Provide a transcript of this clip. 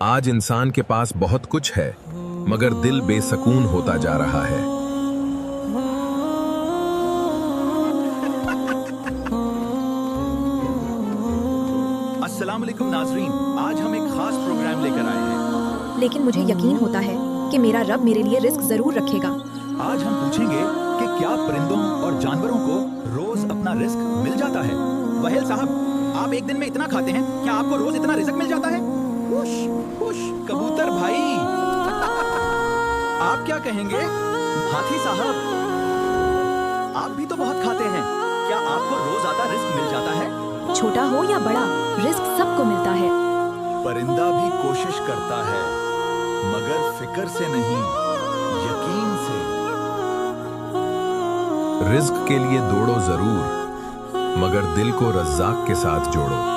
आज इंसान के पास बहुत कुछ है, मगर दिल बेसकून होता जा रहा है। अस्सलाम वालेकुम नाज़रीन, आज हम एक खास प्रोग्राम लेकर आए हैं। लेकिन मुझे यकीन होता है कि मेरा रब मेरे लिए रिस्क जरूर रखेगा। आज हम पूछेंगे कि क्या परिंदों और जानवरों को रोज अपना रिस्क मिल जाता है। वहेल साहब, आप एक दिन में इतना खाते हैं, क्या आपको रोज इतना रिस्क मिल जाता है? खुश खुश कबूतर भाई आप क्या कहेंगे? हाथी साहब, आप भी तो बहुत खाते हैं, क्या आपको रोज आता रिस्क मिल जाता है? छोटा हो या बड़ा, रिस्क सबको मिलता है। परिंदा भी कोशिश करता है, मगर फिक्र से नहीं, यकीन से। रिज्क के लिए दौड़ो जरूर, मगर दिल को रज़्ज़ाक के साथ जोड़ो।